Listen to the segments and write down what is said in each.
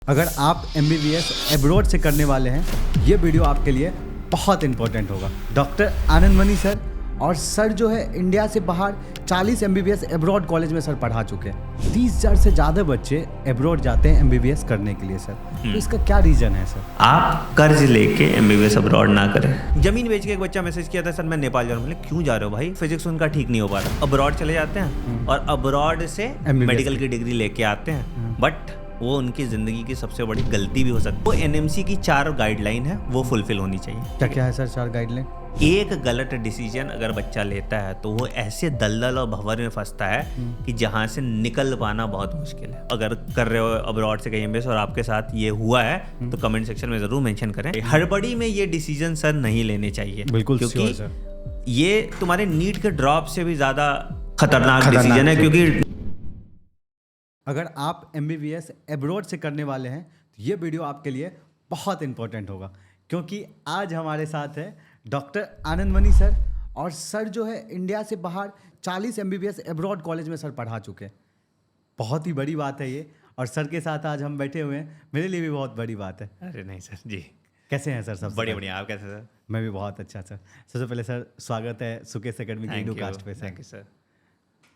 अगर आप MBBS abroad से करने वाले हैं, ये वीडियो आपके लिए बहुत इंपॉर्टेंट होगा। डॉक्टर आनंद मनी सर और सर जो है इंडिया से बाहर 40 MBBS एब्रॉड कॉलेज में सर पढ़ा चुके हैं। 30,000 से ज़्यादा बच्चे एब्रॉड जाते हैं MBBS करने के लिए सर। तो इसका क्या रीज़न है सर? आप कर्ज लेके MBBS अब्रॉड ना करें। जमीन बेच के एक बच्चा मैसेज किया था, सर मैं नेपाल जा रहा हूँ। बोले क्यों जा रहे हो भाई? फिजिक्स उनका ठीक नहीं हो पा रहा। अब्रॉड चले जाते हैं और अब्रॉड से मेडिकल की डिग्री लेके आते हैं, बट वो उनकी ज़िंदगी की सबसे बड़ी गलती भी हो सकती है। वो NMC की 4 गाइडलाइन है, वो फुलफिल होनी चाहिए। क्या है सर 4 गाइडलाइन? एक गलत डिसीजन अगर बच्चा लेता है तो वो ऐसे दलदल और भंवर में फंसता है कि जहाँ से निकल पाना बहुत मुश्किल है। अगर कर रहे हो अब्रॉड से कहीं MBBS और आपके साथ ये हुआ है तो कमेंट सेक्शन में ज़रूर मेंशन करें। हड़बड़ी में ये डिसीजन सर नहीं लेने चाहिए, बिल्कुल, क्योंकि ये तुम्हारे नीट के ड्रॉप से भी ज़्यादा खतरनाक डिसीजन है। क्योंकि अगर आप MBBS एब्रॉड से करने वाले हैं तो ये वीडियो आपके लिए बहुत इंपॉर्टेंट होगा, क्योंकि आज हमारे साथ है डॉक्टर आनंद मनी सर और सर जो है इंडिया से बाहर 40 MBBS एब्रॉड कॉलेज में सर पढ़ा चुके हैं। बहुत ही बड़ी बात है ये, और सर के साथ आज हम बैठे हुए हैं, मेरे लिए भी बहुत बड़ी बात है। अरे नहीं सर जी, कैसे हैं सर? सब बढ़िया बढ़िया। आप कैसे सर? मैं भी बहुत अच्छा सर। सबसे पहले सर स्वागत है सुकेश एकेडमी के वीडियोकास्ट पे। Thank you sir.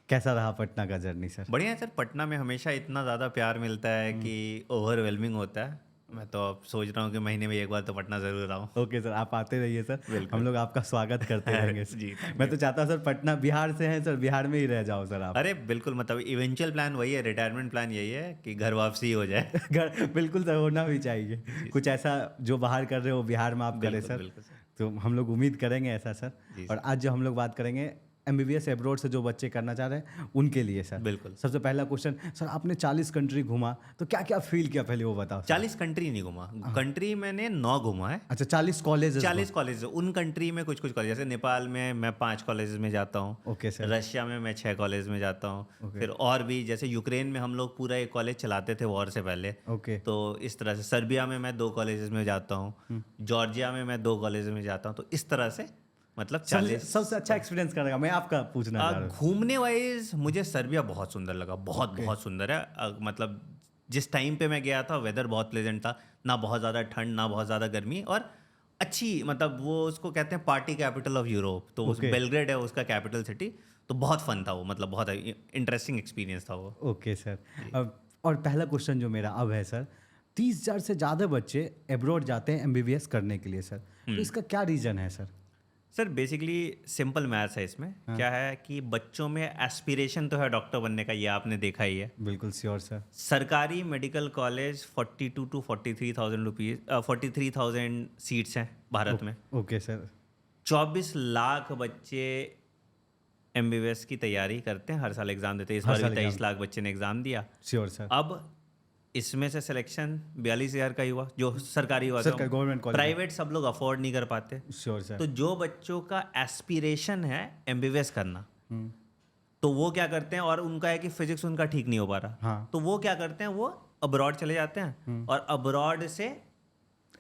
कैसा रहा पटना का जर्नी सर? बढ़िया है सर। पटना में हमेशा इतना ज़्यादा प्यार मिलता है कि ओवरवेलमिंग होता है। मैं तो अब सोच रहा हूँ कि महीने में एक बार तो पटना ज़रूर आऊँ। ओके सर, आप आते रहिए सर, हम लोग आपका स्वागत करते रहेंगे जी। मैं तो चाहता हूँ सर, पटना बिहार से हैं सर, बिहार में ही रह जाओ सर आप। अरे बिल्कुल, मतलब इवेंचुअल प्लान वही है, रिटायरमेंट प्लान यही है कि घर वापसी हो जाए। घर बिल्कुल सर, होना भी चाहिए। कुछ ऐसा जो बाहर कर रहे हो बिहार में आप करें सर, बिल्कुल सर। तो हम लोग उम्मीद करेंगे ऐसा सर। और आज जो हम लोग बात करेंगे MBBS एब्रॉड से जो बच्चे करना चाह रहे हैं उनके लिए सर। बिल्कुल। सबसे पहला क्वेश्चन सर, आपने 40 कंट्री घूमा तो क्या क्या फील किया, पहले वो बताओ सर। 40 कंट्री नहीं घूमा, कंट्री मैंने 9 घूमा है। अच्छा, 40 कॉलेज? 40 कॉलेज। उन कंट्री में कुछ कुछ कॉलेज, जैसे नेपाल में मैं 5 कॉलेज में जाता हूँ। Okay sir. रशिया में मैं 6 कॉलेज में जाता हूँ। फिर और भी, जैसे यूक्रेन में हम लोग पूरा एक कॉलेज चलाते थे वॉर से पहले। ओके। तो इस तरह से सर्बिया में मैं 2 कॉलेजेस में जाता हूँ। जॉर्जिया में मैं 2 कॉलेज में जाता हूँ। तो इस तरह से मतलब 40। सबसे अच्छा एक्सपीरियंस करेगा, मैं आपका पूछना चाह रहा हूँ। घूमने वाइज मुझे सर्बिया बहुत सुंदर लगा, बहुत सुंदर है। मतलब जिस टाइम पे मैं गया था वेदर बहुत प्लेजेंट था, ना बहुत ज़्यादा ठंड ना बहुत ज़्यादा गर्मी, और अच्छी, मतलब वो उसको कहते हैं पार्टी कैपिटल ऑफ यूरोप। तो उस बेलग्रेड है उसका कैपिटल सिटी। तो बहुत फन था वो, मतलब बहुत इंटरेस्टिंग एक्सपीरियंस था वो। Okay sir. और पहला क्वेश्चन जो मेरा अब है सर, 30,000 से ज़्यादा बच्चे एब्रॉड जाते हैं MBBS करने के लिए सर, तो इसका क्या रीज़न है sir? Sir basically simple maths है इसमें। क्या है कि बच्चों में एस्पिरेशन तो है डॉक्टर बनने का, ये आपने देखा ही है। बिल्कुल श्योर सर। सरकारी मेडिकल कॉलेज 42 to 43,000 सीट्स हैं भारत में। Okay sir. 24 लाख बच्चे MBBS की तैयारी करते हैं, हर साल एग्जाम देते हैं। इस बार भी 23 लाख बच्चे ने एग्जाम दिया। Sure sir. अब इसमें से सिलेक्शन 42,000 का ही हुआ जो सरकारी हुआ। गवर्नमेंट कॉलेज, प्राइवेट सब लोग अफोर्ड नहीं कर पाते। Sure sir. तो जो बच्चों का एस्पिरेशन है MBBS करना, तो वो क्या करते हैं, और उनका है कि फिजिक्स उनका ठीक नहीं हो पा रहा, हाँ। तो वो क्या करते हैं, वो अब्रॉड चले जाते हैं और अब्रॉड से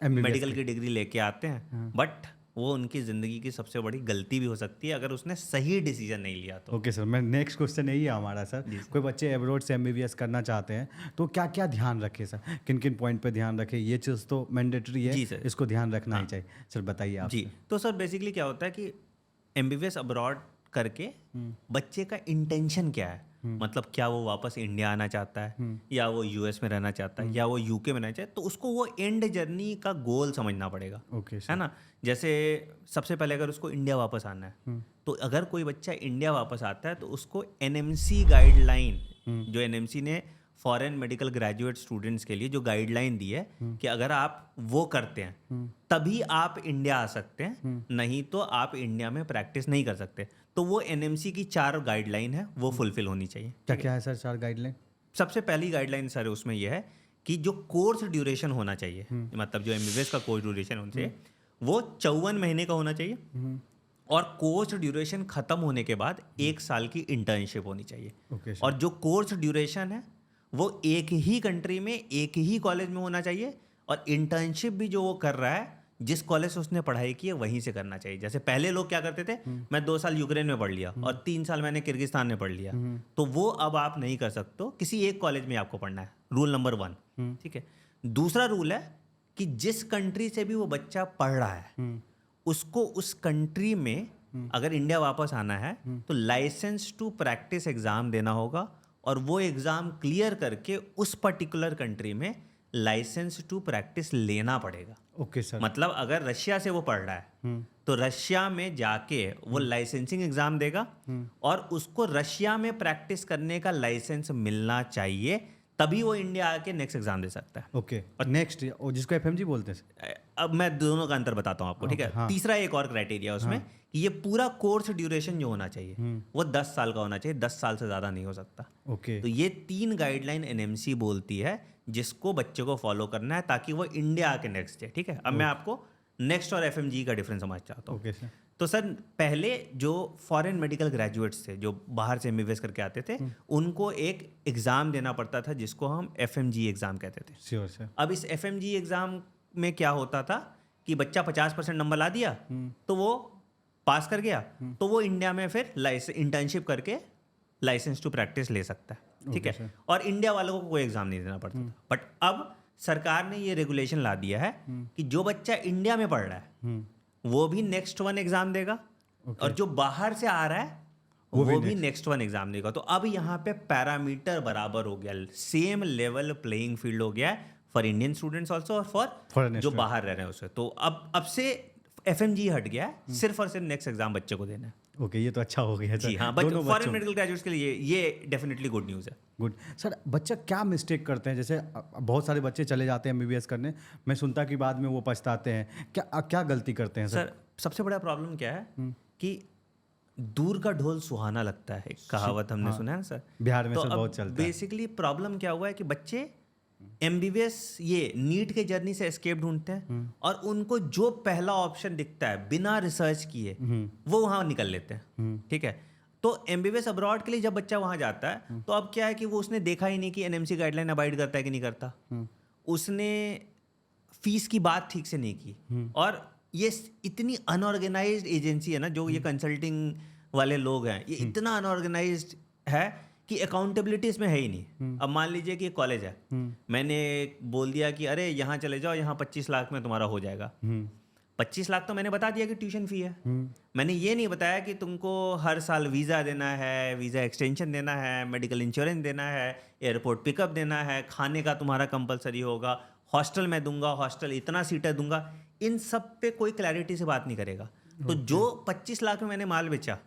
मेडिकल की डिग्री लेके आते हैं। बट वो उनकी ज़िंदगी की सबसे बड़ी गलती भी हो सकती है अगर उसने सही डिसीजन नहीं लिया तो। ओके सर, मैं नेक्स्ट क्वेश्चन यही है हमारा सर। कोई बच्चे एब्रॉड से MBBS करना चाहते हैं तो क्या क्या ध्यान रखे सर, किन किन पॉइंट पे ध्यान रखे? ये चीज़ तो मैंडेटरी है जी सर, इसको ध्यान रखना ही चाहिए सर, बताइए आप। जी तो सर बेसिकली क्या होता है कि MBBS अब्रॉड करके बच्चे का इंटेंशन क्या है, मतलब क्या वो वापस इंडिया आना चाहता है, या वो US में रहना चाहता है, या वो UK में रहना चाहता है, तो उसको वो एंड जर्नी का गोल समझना पड़ेगा। ओके है ना। जैसे सबसे पहले अगर उसको इंडिया वापस आना है, तो अगर कोई बच्चा इंडिया वापस आता है तो उसको NMC गाइडलाइन, जो NMC ने फॉरेन मेडिकल ग्रेजुएट स्टूडेंट्स के लिए जो गाइडलाइन दी है कि अगर आप वो करते हैं तभी आप इंडिया आ सकते हैं, नहीं तो आप इंडिया में प्रैक्टिस नहीं कर सकते। तो वो NMC की 4 गाइडलाइन है, वो फुलफिल होनी चाहिए। क्या क्या है सर 4 गाइडलाइन? सबसे पहली गाइडलाइन सर उसमें यह है कि जो कोर्स ड्यूरेशन होना चाहिए, मतलब जो MBBS का कोर्स ड्यूरेशन होना चाहिए वो 54 महीने का होना चाहिए, और कोर्स ड्यूरेशन खत्म होने के बाद 1 साल की इंटर्नशिप होनी चाहिए। और जो कोर्स ड्यूरेशन है वो एक ही कंट्री में एक ही कॉलेज में होना चाहिए, और इंटर्नशिप भी जो वो कर रहा है जिस कॉलेज से उसने पढ़ाई की है वहीं से करना चाहिए। जैसे पहले लोग क्या करते थे, मैं 2 साल यूक्रेन में पढ़ लिया और 3 साल मैंने किर्गिस्तान में पढ़ लिया, तो वो अब आप नहीं कर सकते, किसी एक कॉलेज में आपको पढ़ना है। रूल नंबर 1, ठीक है। दूसरा रूल है कि जिस कंट्री से भी वो बच्चा पढ़ रहा है उसको उस कंट्री में अगर इंडिया वापस आना है तो लाइसेंस टू प्रैक्टिस एग्जाम देना होगा और वो एग्जाम क्लियर करके उस पर्टिकुलर कंट्री में लाइसेंस टू प्रैक्टिस लेना पड़ेगा। Okay sir. मतलब अगर रशिया से वो पढ़ रहा है तो रशिया में जाके वो लाइसेंसिंग एग्जाम देगा और उसको रशिया में प्रैक्टिस करने का लाइसेंस मिलना चाहिए, तभी वो इंडिया आके नेक्स्ट एग्जाम दे सकता है। ओके, और नेक्स्ट जिसको एफएमजी बोलते हैं सर। अब मैं दोनों का अंतर बताता हूँ आपको, ठीक है। हाँ। तीसरा एक और क्राइटेरिया उसमें कि ये पूरा कोर्स ड्यूरेशन जो होना चाहिए वो 10 साल का होना चाहिए, 10 साल से ज़्यादा नहीं हो सकता। ओके। तो ये 3 गाइडलाइन एनएमसी बोलती है जिसको बच्चे को फॉलो करना है ताकि वो इंडिया आके नेक्स्ट है, ठीक है। अब मैं आपको नेक्स्ट और एफएमजी का डिफरेंस समझ चाहता हूँ। Okay sir. तो सर पहले जो फॉरेन मेडिकल ग्रेजुएट्स थे जो बाहर से एमबीबीएस करके आते थे उनको एक एग्ज़ाम देना पड़ता था जिसको हम एफएमजी एग्ज़ाम कहते थे। Sure sir. अब इस एफएमजी एग्ज़ाम में क्या होता था कि बच्चा 50% नंबर ला दिया तो वो पास कर गया तो वो इंडिया में फिर इंटर्नशिप करके लाइसेंस टू प्रैक्टिस ले सकता है, ठीक है। और इंडिया वालों को कोई एग्ज़ाम नहीं देना पड़ता था। बट अब सरकार ने ये रेगुलेशन ला दिया है कि जो बच्चा इंडिया में पढ़ रहा है वो भी नेक्स्ट वन एग्जाम देगा और जो बाहर से आ रहा है वो भी नेक्स्ट वन एग्जाम देगा। तो अब यहाँ पे पैरामीटर बराबर हो गया, सेम लेवल प्लेइंग फील्ड हो गया है फॉर इंडियन स्टूडेंट्स ऑल्सो और फॉर जो बाहर रह रहे हैं उससे। तो अब से एफएमजी हट गया है, सिर्फ और सिर्फ नेक्स्ट एग्जाम बच्चे को देना है। ओके, ये तो अच्छा हो गया सर। जी हाँ, फॉरेन मेडिकल ग्रेजुएट्स के लिए ये डेफिनेटली गुड न्यूज़ है। Good sir. बच्चा क्या मिस्टेक करते हैं? जैसे बहुत सारे बच्चे चले जाते हैं एमबीबीएस करने, मैं सुनता कि बाद में वो पछताते हैं, क्या गलती करते हैं सर? सबसे बड़ा प्रॉब्लम क्या है कि दूर का ढोल सुहाना लगता है, एक कहावत हमने सुना है ना सर, बिहार में तो सर बहुत चलता है। बेसिकली प्रॉब्लम क्या हुआ है कि बच्चे एमबीबीएस ये नीट के जर्नी से एस्केप ढूंढते हैं और उनको जो पहला ऑप्शन दिखता है बिना रिसर्च किए वो वहाँ निकल लेते हैं, ठीक है। तो एमबीबीएस अब्रॉड के लिए जब बच्चा वहाँ जाता है तो अब क्या है कि वो उसने देखा ही नहीं कि एनएमसी गाइडलाइन अबाइड करता है कि नहीं करता, उसने फीस की बात ठीक से नहीं की और ये इतनी अनऑर्गेनाइज्ड एजेंसी है ना जो ये कंसल्टिंग वाले लोग हैं, ये इतना अनऑर्गेनाइज्ड है कि अकाउंटेबिलिटी इसमें है ही नहीं। अब मान लीजिए कि कॉलेज है, मैंने बोल दिया कि अरे यहाँ चले जाओ, यहाँ 25 लाख में तुम्हारा हो जाएगा। 25 लाख तो मैंने बता दिया कि ट्यूशन फी है, मैंने ये नहीं बताया कि तुमको हर साल वीज़ा देना है, वीज़ा एक्सटेंशन देना है, मेडिकल इंश्योरेंस देना है, एयरपोर्ट पिकअप देना है, खाने का तुम्हारा कंपलसरी होगा, हॉस्टल मैं दूंगा, हॉस्टल इतना सीटें दूंगा, इन सब पे कोई क्लैरिटी से बात नहीं करेगा। तो जो 25 लाख में मैंने माल बेचा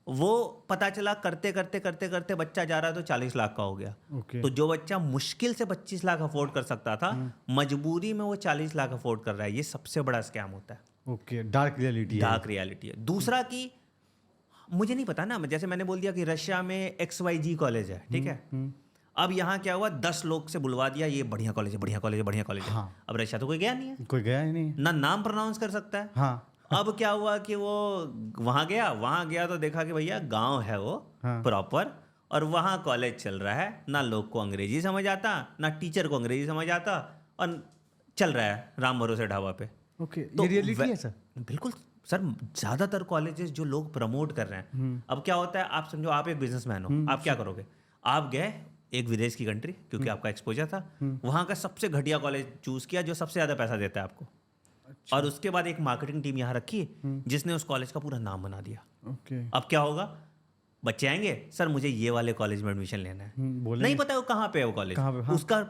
वो पता चला करते करते करते करते बच्चा जा रहा है तो 40 लाख का हो गया। तो जो बच्चा मुश्किल से 25 लाख अफोर्ड कर सकता था मजबूरी में वो 40 लाख अफोर्ड कर रहा है। ये सबसे बड़ा स्कैम होता है। ओके, डार्क रियलिटी है। दूसरा कि मुझे नहीं पता ना, जैसे मैंने बोल दिया कि रशिया में XYG कॉलेज है, ठीक है। अब यहाँ क्या हुआ, 10 लोग से बुलवा दिया ये बढ़िया कॉलेज है, बढ़िया कॉलेज है, बढ़िया कॉलेज है। हाँ। अब रशिया तो कोई गया नहीं है, कोई गया ही नहीं, ना नाम प्रोनाउंस कर सकता है। हाँ। अब क्या हुआ कि वो वहाँ गया तो देखा कि भैया गांव है वो प्रॉपर और वहाँ कॉलेज चल रहा है, ना लोग को अंग्रेजी समझ आता, ना टीचर को अंग्रेजी समझ आता और चल रहा है राम भरोसे ढाबा पे। ओके, तो ये रियलिटी है सर? बिल्कुल सर, ज़्यादातर कॉलेजेस जो लोग प्रमोट कर रहे हैं, अब क्या होता है, आप समझो आप एक बिजनेसमैन हो, आप क्या करोगे, आप गए एक विदेश की कंट्री क्योंकि आपका एक्सपोजर था, वहाँ का सबसे घटिया कॉलेज चूज किया जो सबसे ज़्यादा पैसा देता है आपको। अच्छा। और उसके बाद एक मार्केटिंग टीम यहाँ रखी जिसने उस कॉलेज का पूरा नाम बना दिया। ओके। अब क्या होगा, बच्चे आएंगे, सर मुझे ये वाले कॉलेज में एडमिशन लेना है, नहीं पता वो कहाँ पे है वो कॉलेज, हाँ। उसका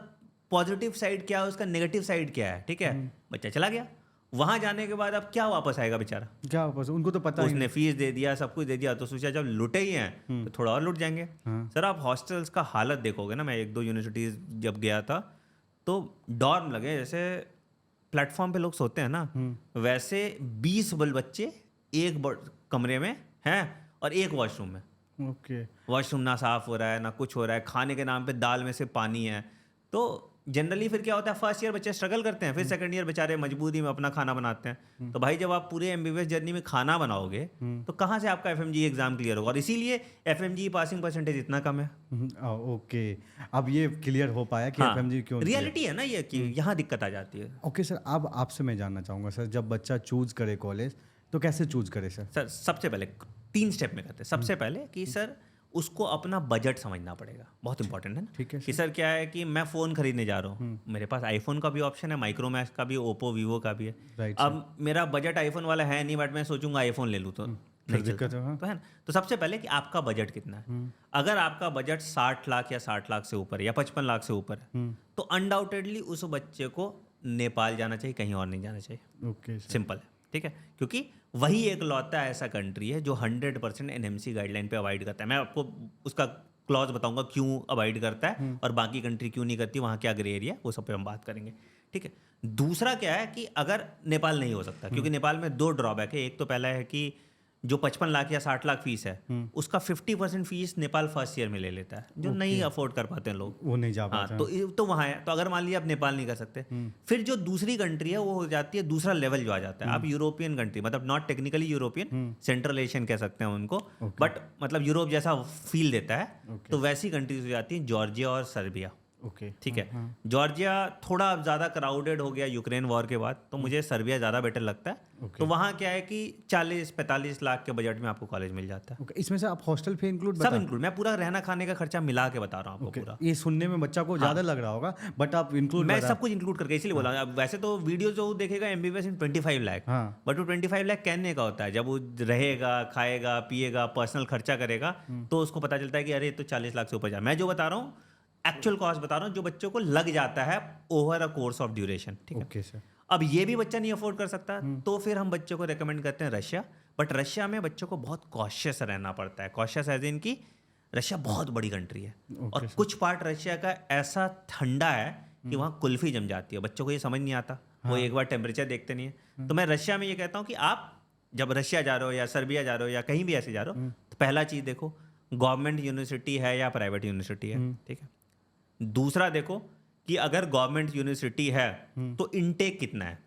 पॉजिटिव साइड क्या है, उसका नेगेटिव साइड क्या है, ठीक है। बच्चा चला गया, वहां जाने के बाद अब क्या वापस आएगा बेचारा, क्या वापस, उनको तो पता उसने फीस दे दिया, सब कुछ दे दिया, तो सोचा जब लुटे ही हैं तो थोड़ा और लुट जाएंगे। सर आप हॉस्टल्स का हालत देखोगे ना, मैं 1-2 यूनिवर्सिटीज जब गया था तो डॉर्म लगे जैसे प्लेटफॉर्म पे लोग सोते हैं ना, वैसे 20 बच्चे एक कमरे में हैं और एक वॉशरूम में। ओके। वॉशरूम ना साफ हो रहा है ना कुछ हो रहा है, खाने के नाम पे दाल में से पानी है। तो जनरली फिर क्या होता है, फर्स्ट ईयर बच्चे स्ट्रगल करते हैं, फिर सेकंड ईयर बेचारे मजबूरी में अपना खाना बनाते हैं। तो भाई जब आप पूरे एमबीबीएस जर्नी में खाना बनाओगे तो कहाँ से आपका एफएमजी एग्जाम क्लियर होगा, और इसीलिए एफएमजी पासिंग परसेंटेज इतना कम है। ओके, अब ये क्लियर हो पाया कि एफएमजी क्यों, रियलिटी है ना ये कि यहाँ दिक्कत आ जाती है। ओके सर, अब आपसे मैं जानना चाहूँगा सर, जब बच्चा चूज करे कॉलेज तो कैसे चूज करे सर? सर सबसे पहले 3 स्टेप में करते हैं। सबसे पहले कि सर उसको अपना बजट समझना पड़ेगा, बहुत इंपॉर्टेंट है ना। ठीक है कि सर क्या है कि मैं फ़ोन खरीदने जा रहा हूँ, मेरे पास आईफोन का भी ऑप्शन है, माइक्रोमैक्स का भी, ओप्पो वीवो का भी है। राइट अब मेरा बजट आईफोन वाला है नहीं, बट मैं सोचूंगा आईफोन ले लूँ तो नहीं दिक्कत चलता, है, हाँ। तो है ना। तो सबसे पहले कि आपका बजट कितना है। अगर आपका बजट 60 लाख या 60 लाख से ऊपर है या 55 लाख से ऊपर है, तो अनडाउटेडली उस बच्चे को नेपाल जाना चाहिए, कहीं और नहीं जाना चाहिए। Okay sir. सिंपल है, ठीक है। क्योंकि वही एक लौता ऐसा कंट्री है जो 100% एनएमसी गाइडलाइन पे अवॉइड करता है। मैं आपको उसका क्लॉज बताऊंगा क्यों अवॉइड करता है और बाकी कंट्री क्यों नहीं करती, वहाँ क्या ग्रे एरिया, वो सब पे हम बात करेंगे, ठीक है। दूसरा क्या है कि अगर नेपाल नहीं हो सकता, क्योंकि नेपाल में 2 ड्रॉबैक है। एक तो पहला है कि जो 55 लाख या 60 लाख फीस है, उसका 50% फीस नेपाल फर्स्ट ईयर में ले लेता है, जो नहीं अफोर्ड कर पाते हैं लोग, वो नहीं जा हाँ। पाता। तो वहाँ है। तो अगर मान लिया आप नेपाल नहीं कर सकते, फिर जो दूसरी कंट्री है वो हो जाती है, दूसरा लेवल जो आ जाता है, आप यूरोपियन कंट्री, मतलब not technically European, central Asian कह सकते हैं उनको, बट मतलब यूरोप जैसा फील देता है। तो वैसी कंट्रीज हो जाती हैं जॉर्जिया और सर्बिया, ओके ठीक है। जॉर्जिया थोड़ा ज़्यादा क्राउडेड हो गया यूक्रेन वॉर के बाद, तो मुझे सर्बिया ज़्यादा बेटर लगता है। ओके। तो वहाँ क्या है कि 40-45 लाख के बजट में आपको कॉलेज मिल जाता है, ओके, इसमें से आप हॉस्टल फी इंक्लूड सब इंक्लूड। मैं पूरा रहना खाने का खर्चा मिला के बता रहा हूँ आपको पूरा। ये सुनने में बच्चा को ज़्यादा लग रहा होगा, बट आप इंक्लूड मैं सब कुछ इंक्लूड करके इसलिए बोला। अब वैसे तो वीडियो जो देखेगा एमबीबीएस इन 25 लाख, हाँ। बट वो 25 लाख कहने का होता है। जब वो रहेगा, खाएगा, पिएगा, पर्सनल खर्चा करेगा, तो उसको पता चलता है कि अरे ये तो 40 लाख से ऊपर जा। मैं जो बता रहा हूँ एक्चुअल कॉस्ट बता रहा हूँ, जो बच्चों को लग जाता है over a course of duration, ठीक है। Okay sir. अब ये भी बच्चा नहीं अफोर्ड कर सकता, तो फिर हम बच्चों को रेकमेंड करते हैं रशिया। बट रशिया में बच्चों को बहुत कॉशियस रहना पड़ता है। कॉशियस एज इन की रशिया बहुत बड़ी कंट्री है, और कुछ पार्ट रशिया का ऐसा ठंडा है कि वहाँ कुल्फी जम जाती है। बच्चों को ये समझ नहीं आता, वो एक बार टेम्परेचर देखते नहीं है। तो मैं रशिया में ये कहता हूँ कि आप जब रशिया जा रहे हो या सर्बिया जा रहे हो या कहीं भी ऐसे जा रहे हो, तो पहला चीज़ देखो गवर्नमेंट यूनिवर्सिटी है या प्राइवेट यूनिवर्सिटी है, ठीक है। दूसरा देखो कि अगर गवर्नमेंट यूनिवर्सिटी है तो इनटेक कितना है,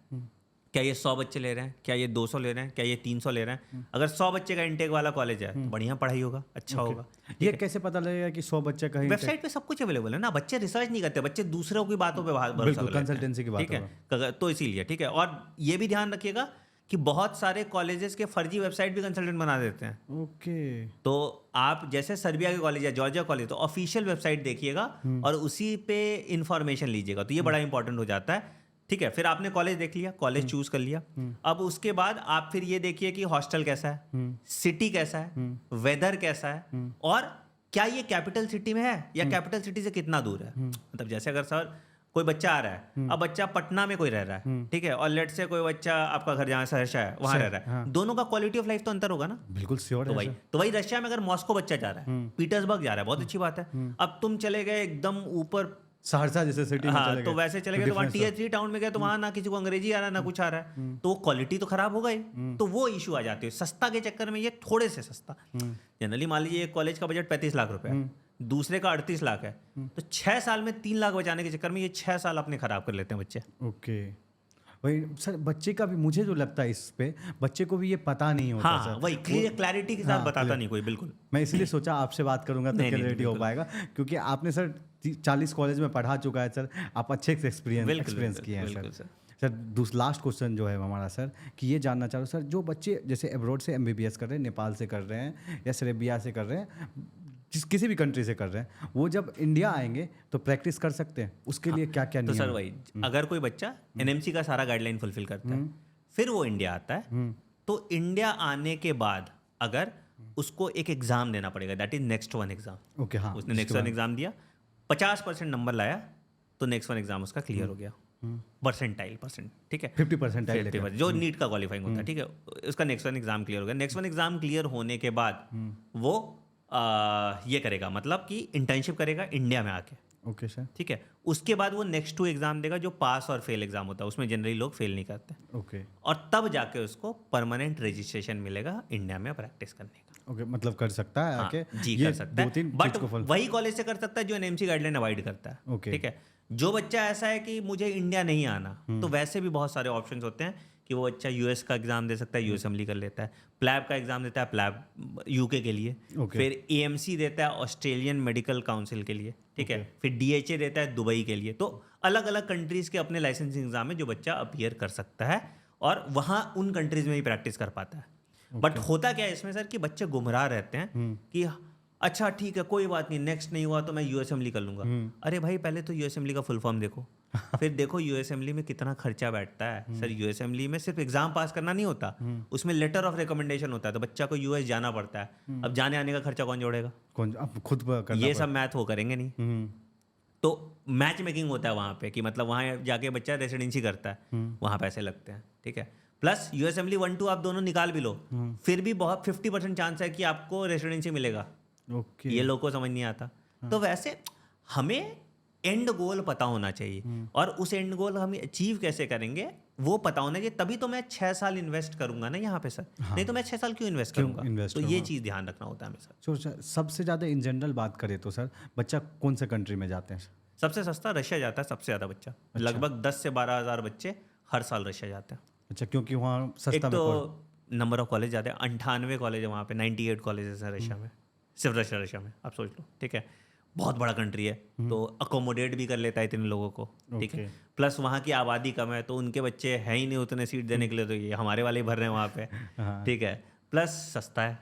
क्या ये 100 बच्चे ले रहे हैं, क्या ये 200 ले रहे हैं, क्या ये 300 ले रहे हैं। अगर 100 बच्चे का इनटेक वाला कॉलेज है तो बढ़िया पढ़ाई होगा, अच्छा होगा। ये कैसे पता लगेगा कि 100 बच्चे कहीं? वेबसाइट पे सब कुछ अवेलेबल है ना। बच्चे रिसर्च नहीं करते, बच्चे दूसरों की बातों पे भरोसा बिल्कुल, कर लेते हैं, कंसल्टेंसी की बात ठीक है। तो इसीलिए ठीक है। और ये भी ध्यान रखिएगा कि बहुत सारे कॉलेजेस के फर्जी वेबसाइट भी कंसल्टेंट बना देते हैं। ओके। तो आप जैसे सर्बिया के कॉलेज या जॉर्जिया कॉलेज, तो ऑफिशियल वेबसाइट देखिएगा और उसी पे इंफॉर्मेशन लीजिएगा, तो ये बड़ा इंपॉर्टेंट हो जाता है, ठीक है। फिर आपने कॉलेज देख लिया, कॉलेज चूज कर लिया। अब उसके बाद आप फिर ये देखिए कि हॉस्टल कैसा है, सिटी कैसा है, वेदर कैसा है, और क्या ये कैपिटल सिटी में है या कैपिटल सिटी से कितना दूर है। मतलब जैसे अगर सर कोई बच्चा आ रहा है, अब बच्चा पटना में कोई रह रहा है, ठीक है, और लेट से कोई बच्चा आपका घर जहाँ सहरसा है वहाँ रह रहा है, दोनों का क्वालिटी ऑफ लाइफ तो अंतर होगा ना। बिल्कुल श्योर है। तो वही रशिया में अगर मॉस्को बच्चा जा रहा है, पीटर्सबर्ग जा रहा है, बहुत अच्छी बात है। अब तुम चले गए एकदम ऊपर सहरसा जैसे सिटी में हाँ, चले गए, तो वैसे चले गए तो वहाँ Tier 3 टाउन में गए, तो वहाँ ना किसी को अंग्रेजी आ रहा है ना कुछ आ रहा है, तो क्वालिटी तो खराब हो गई। तो वो इशू आ जाती है सस्ता के चक्कर में। ये थोड़े से सस्ता, जनरली मान लीजिए एक कॉलेज का बजट 35 लाख रुपए है, दूसरे का 38 लाख है, तो 6 साल में 3 लाख बचाने के चक्कर में ये 6 साल अपने खराब कर लेते हैं बच्चे। ओके। वही सर, बच्चे का भी मुझे जो लगता है इस पे, बच्चे को भी ये पता नहीं होता हाँ, सर। वही क्लैरिटी के साथ बताता नहीं कोई, बिल्कुल। मैं इसलिए सोचा आपसे बात करूंगा तो क्लैरिटी हो पाएगा, क्योंकि आपने सर 40 कॉलेज में पढ़ा चुका है सर, आप अच्छे से एक्सपीरियंस किए हैं सर। सर लास्ट क्वेश्चन जो है हमारा सर, कि ये जानना चाह रहा हूँ सर, जो बच्चे जैसे एब्रॉड से एमबीबीएस कर रहे हैं, नेपाल से कर रहे हैं या सर्बिया से कर रहे हैं, किसी भी कंट्री से कर रहे हैं, वो जब इंडिया आएंगे तो प्रैक्टिस कर सकते हैं, उसके लिए क्या क्या तो सर वही, अगर कोई बच्चा एनएमसी का सारा गाइडलाइन फुलफिल करता है, फिर वो इंडिया आता है, तो इंडिया आने के बाद अगर उसको एक एग्जाम देना पड़ेगा, that is next one exam. Okay, हाँ। उसने नेक्स्ट वन एग्जाम दिया, 50% नंबर लाया, तो नेक्स्ट वन एग्जाम उसका क्लियर हो गया। परसेंटाइल, ठीक है, 50% जो नीट का क्वालिफाइंग होता है, ठीक है, उसका नेक्स्ट वन एग्जाम क्लियर हो गया। नेक्स्ट वन एग्जाम क्लियर होने के बाद वो ये करेगा, मतलब कि इंटर्नशिप करेगा इंडिया में आके। Okay sir. ठीक है, उसके बाद वो नेक्स्ट 2 एग्जाम देगा, जो पास और फेल एग्जाम होता है, उसमें जनरली लोग फेल नहीं करते। ओके। और तब जाके उसको परमानेंट रजिस्ट्रेशन मिलेगा इंडिया में प्रैक्टिस करने का। ओके, मतलब कर सकता है आके। हाँ, जी कर सकता है, बट वही कॉलेज से कर सकता है जो एनएमसी गाइडलाइन अवॉइड करता है। ओके। ठीक है, जो बच्चा ऐसा है कि मुझे इंडिया नहीं आना, तो वैसे भी बहुत सारे ऑप्शंस होते हैं कि वो बच्चा यूएस का एग्जाम दे सकता है, यूएस असेंबली कर लेता है, प्लैब का एग्जाम देता है, प्लैब यूके के लिए, फिर एएमसी देता है ऑस्ट्रेलियन मेडिकल काउंसिल के लिए, ठीक है, फिर डीएचए देता है दुबई के लिए। तो अलग अलग कंट्रीज के अपने लाइसेंसिंग एग्जाम है जो बच्चा अपीयर कर सकता है और वहाँ उन कंट्रीज में ही प्रैक्टिस कर पाता है। बट होता क्या है इसमें सर कि बच्चे गुमराह रहते हैं कि अच्छा ठीक है कोई बात नहीं, नेक्स्ट नहीं हुआ तो मैं यूएसएमएलई कर लूंगा। अरे भाई पहले तो यूएसएमएलई का फुल फॉर्म देखो, फिर देखो यूएसएमएलई में कितना खर्चा बैठता है। सर यूएसएमएलई में सिर्फ एग्जाम पास करना नहीं होता, उसमें लेटर ऑफ रिकमेंडेशन होता है, तो बच्चा को यूएस जाना पड़ता है। अब जाने आने का खर्चा कौन जोड़ेगा? कौन अब खुद करना ये सब मैथ वो करेंगे नहीं। तो मैच मेकिंग होता है वहाँ पे कि मतलब वहाँ जाके बच्चा रेसिडेंसी करता है, वहाँ पैसे लगते हैं, ठीक है। प्लस यूएसएमएलई 1-2 आप दोनों निकाल भी लो, फिर भी बहुत 50% चांस है कि आपको रेसिडेंसी मिलेगा। ओके। ये लोगों को समझ नहीं आता। तो वैसे हमें एंड गोल पता होना चाहिए, और उस एंड गोल हम अचीव कैसे करेंगे वो पता होना चाहिए, तभी तो मैं 6 साल इन्वेस्ट करूंगा ना यहाँ पे सर। नहीं तो मैं 6 साल क्यों इन्वेस्ट करूंगा? invest तो ये चीज़ ध्यान रखना होता है हमेशा। तो सर, सबसे ज़्यादा इन जनरल बात करें तो सर बच्चा कौन से कंट्री में जाते हैं? सबसे सस्ता रशिया जाता है, सबसे ज़्यादा बच्चा। लगभग 10 से 12 हज़ार बच्चे हर साल रशिया जाते हैं। अच्छा, क्योंकि वहाँ एक सस्ता में तो नंबर ऑफ कॉलेज ज़्यादा है, 98 कॉलेज है वहाँ पे, 98 कॉलेजेस हैं रशिया में, सिर्फ रशिया में। आप सोच लो, ठीक है, बहुत बड़ा कंट्री है, तो अकोमोडेट भी कर लेता है इतने लोगों को, ठीक है। प्लस वहाँ की आबादी कम है, तो उनके बच्चे हैं ही नहीं उतने सीट देने के लिए, तो ये हमारे वाले ही भर रहे हैं वहाँ पे, ठीक है। प्लस सस्ता है।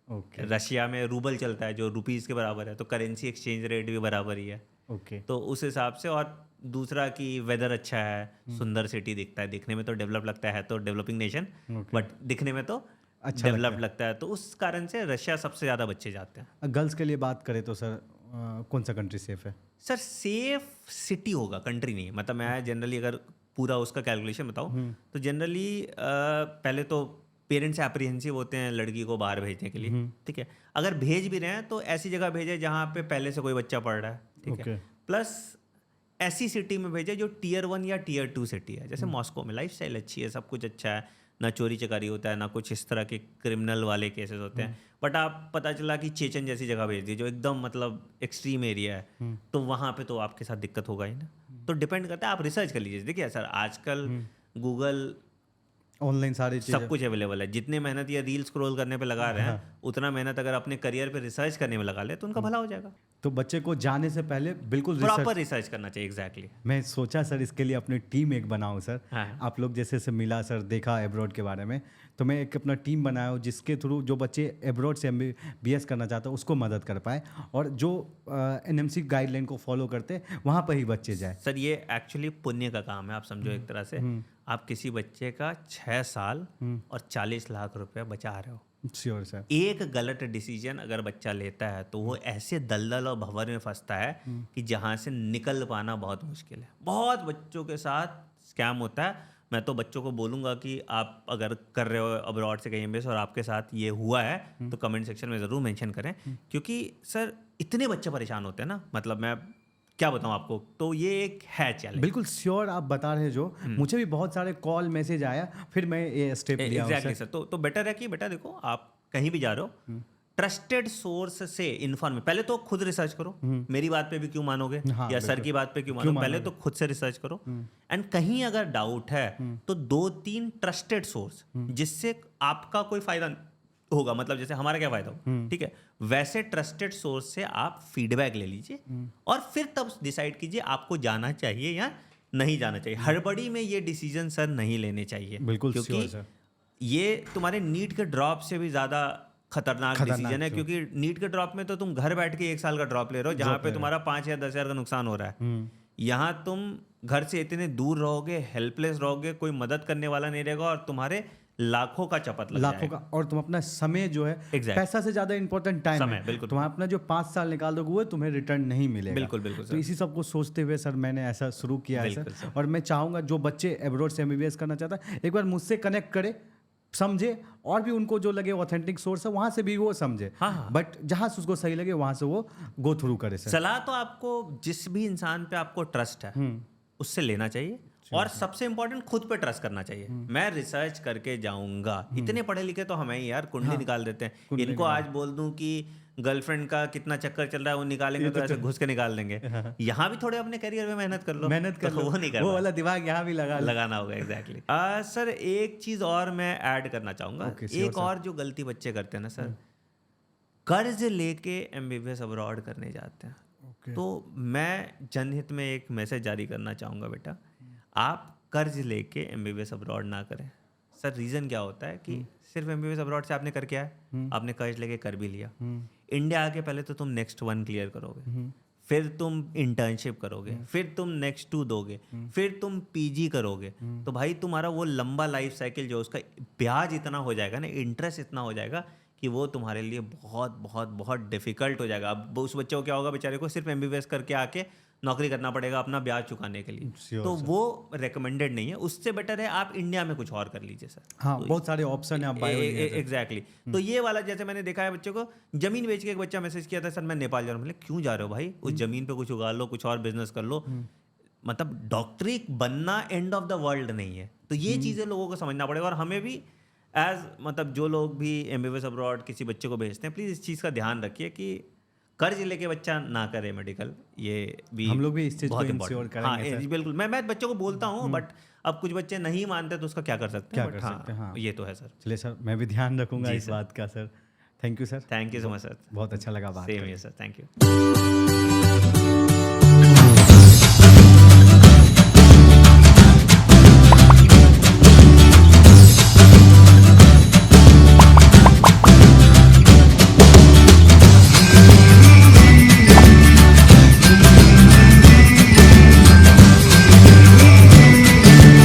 ओके। रशिया में रूबल चलता है जो रुपीज़ के बराबर है, तो करेंसी एक्सचेंज रेट भी बराबर ही है। ओके। तो उस हिसाब से, और दूसरा कि वेदर अच्छा है, सुंदर सिटी दिखता है, दिखने में तो डेवलप लगता है तो डेवलपिंग नेशन, बट दिखने में तो अच्छा डेवलप लगता है, तो उस कारण से रशिया सबसे ज़्यादा बच्चे जाते हैं। गर्ल्स के लिए बात करें तो सर कौन सा कंट्री सेफ है? सर सेफ सिटी होगा, कंट्री नहीं। मतलब मैं जनरली अगर पूरा उसका कैलकुलेशन बताऊँ तो जनरली पहले तो पेरेंट्स एप्रीहेंसिव होते हैं लड़की को बाहर भेजने के लिए, ठीक है। अगर भेज भी रहे हैं तो ऐसी जगह भेजे जहाँ पे पहले से कोई बच्चा पढ़ रहा है, ठीक है। प्लस ऐसी सिटी में भेजे जो टियर 1 या टियर 2 सिटी है, जैसे मॉस्को में लाइफ स्टाइल अच्छी है, सब कुछ अच्छा है, ना चोरी चकारी होता है, ना कुछ इस तरह के क्रिमिनल वाले केसेस होते हैं। बट आप पता चला कि चेचन जैसी जगह भेज दी जो एकदम मतलब एक्सट्रीम एरिया है, तो वहाँ पे तो आपके साथ दिक्कत होगा ही ना। तो डिपेंड करता है, आप रिसर्च कर लीजिए। देखिए सर आजकल गूगल ऑनलाइन सारी सब कुछ अवेलेबल है। जितने मेहनत ये रील स्क्रॉल करने पे लगा रहे हैं, उतना मेहनत अगर अपने करियर पे रिसर्च करने में लगा ले तो उनका भला हो जाएगा। तो बच्चे को जाने से पहले बिल्कुल प्रॉपर रिसर्च करना चाहिए। एग्जैक्टली। मैं सोचा सर इसके लिए अपनी टीम एक बनाऊं सर। हाँ। आप लोग जैसे से मिला सर, देखा एब्रॉड के बारे में, तो मैं एक अपना टीम बनाया हूँ जिसके थ्रू जो बच्चे एब्रॉड से MBBS करना चाहते हैं उसको मदद कर पाए, और जो NMC गाइडलाइन को फॉलो करते वहाँ पर ही बच्चे जाए। सर ये एक्चुअली पुण्य का काम है, आप समझो एक तरह से। आप किसी बच्चे का 6 साल और 40 लाख रुपया बचा रहे हो। Sure sir. एक गलत डिसीजन अगर बच्चा लेता है तो वो ऐसे दलदल और भंवर में फंसता है कि जहाँ से निकल पाना बहुत मुश्किल है। बहुत बच्चों के साथ स्कैम होता है। मैं तो बच्चों को बोलूँगा कि आप अगर कर रहे हो अब्रॉड से कहीं MBS और आपके साथ ये हुआ है तो कमेंट सेक्शन में ज़रूर मेंशन करें, क्योंकि सर इतने बच्चे परेशान होते हैं ना, मतलब मैं क्या बताऊं आपको, तो ये एक है चैलेंज। बिल्कुल श्योर आप बता रहे जो, मुझे भी बहुत सारे कॉल मैसेज आया, फिर मैं ये स्टेप लिया। Exactly sir. तो बेटर है कि बेटा देखो आप कहीं भी जा रहे हो, ट्रस्टेड सोर्स से इन्फॉर्म, पहले तो खुद रिसर्च करो। मेरी बात पे भी क्यों मानोगे, या सर की बात पे क्यों मानोगे, पहले तो खुद से रिसर्च करो। एंड कहीं अगर डाउट है तो 2-3 ट्रस्टेड सोर्स जिससे आपका कोई फायदा होगा, मतलब जैसे हमारा क्या फायदा हो, ठीक है, वैसे ट्रस्टेड सोर्स से आप फीडबैक ले लीजिए और फिर तब डिसाइड कीजिए आपको जाना चाहिए या नहीं जाना चाहिए। हड़बड़ी में ये डिसीजन सर नहीं लेने चाहिए, बिल्कुल क्योंकि ये तुम्हारे नीट के ड्रॉप से भी ज़्यादा खतरनाक डिसीजन है। क्योंकि नीट के ड्रॉप में तो तुम घर बैठ के 1 साल का ड्रॉप ले रहे हो, जहाँ पे तुम्हारा 5 या 10 हज़ार का नुकसान हो रहा है। यहाँ तुम घर से इतने दूर रहोगे, हेल्पलेस रहोगे, कोई मदद करने वाला नहीं रहेगा, और तुम्हारे लाखों का चपत लग लाखों का, और तुम अपना समय जो है पैसा से ज्यादा इंपॉर्टेंट टाइम है, बिल्कुल। तुम अपना जो 5 साल निकाल दोगे वो तुम्हें रिटर्न नहीं मिलेगा। बिल्कुल बिल्कुल तो इसी सब को सोचते हुए सर मैंने ऐसा शुरू किया है सर। और मैं चाहूँगा जो बच्चे एब्रॉड से MBBS करना चाहता है एक बार मुझसे कनेक्ट करे, समझे, और भी उनको जो लगे ऑथेंटिक सोर्स है वहाँ से भी वो समझे। बट जहाँ से उसको सही लगे वहाँ से वो गो थ्रू करे सर। सलाह तो आपको जिस भी इंसान पे आपको ट्रस्ट है उससे लेना चाहिए, और सबसे इंपॉर्टेंट खुद पे ट्रस्ट करना चाहिए। मैं रिसर्च करके जाऊंगा। इतने पढ़े लिखे तो हमें ही यार कुंडली निकाल देते हैं। इनको आज बोल दूं कि गर्लफ्रेंड का कितना चक्कर चल रहा है वो निकालेंगे तो ऐसे घुस के निकाल देंगे। यहाँ भी थोड़े अपने करियर में मेहनत कर लो, वो नहीं कर, वो वाला दिमाग यहाँ भी लगाना होगा। एग्जैक्टली। सर एक चीज और मैं ऐड करना चाहूंगा। एक और जो गलती बच्चे करते हैं ना सर, कर्ज लेके MBBS अब्रॉड करने जाते हैं। तो मैं जनहित में एक मैसेज जारी करना चाहूंगा, बेटा आप कर्ज लेके MBBS अब्रॉड ना करें। सर रीज़न क्या होता है कि सिर्फ एमबीबीएस अब्रॉड से आपने कर क्या है, आपने कर्ज लेके कर भी लिया, इंडिया आके पहले तो तुम नेक्स्ट 1 क्लियर करोगे, फिर तुम इंटर्नशिप करोगे, फिर तुम नेक्स्ट 2 दोगे, फिर तुम पीजी करोगे, तो भाई तुम्हारा वो लंबा लाइफ साइकिल जो उसका ब्याज इतना हो जाएगा ना, इंटरेस्ट इतना हो जाएगा कि वो तुम्हारे लिए बहुत बहुत बहुत डिफिकल्ट हो जाएगा। अब उस बच्चे को क्या होगा, बेचारे को सिर्फ एमबीबीएस करके आके नौकरी करना पड़ेगा अपना ब्याज चुकाने के लिए, Sure, तो वो रेकमेंडेड नहीं है। उससे बेटर है आप इंडिया में कुछ और कर लीजिए सर। हाँ, बहुत सारे ऑप्शन है आप बायो एग्जैक्टली। तो ये वाला जैसे मैंने देखा है बच्चे को जमीन बेच के, एक बच्चा मैसेज किया था, सर मैं नेपाल जा रहा हूँ। मतलब क्यों जा रहे हो भाई, उस जमीन पे कुछ उगा लो, कुछ और बिजनेस कर लो। मतलब डॉक्टरी बनना एंड ऑफ द वर्ल्ड नहीं है। तो ये चीज़ें लोगों को समझना पड़ेगा, और हमें भी एज मतलब जो लोग भी एमबीबीएस अब्रॉड किसी बच्चे को भेजते हैं, प्लीज़ इस चीज़ का ध्यान रखिए कि कर्ज लेके बच्चा ना करे मेडिकल। ये भी हम लोग भी इस चीज़ को बहुत इंश्योर important। हाँ करेंगे सर। बिल्कुल, मैं बच्चों को बोलता हूँ, बट अब कुछ बच्चे नहीं मानते तो उसका क्या कर सकते हैं। क्या But कर सकते हैं, हाँ। ये तो है सर। चलिए सर, मैं भी ध्यान रखूंगा जी इस सर। बात का sir. Thank you sir, thank you so much sir. बहुत अच्छा लगा बात सेम करके। है सर, थैंक यू।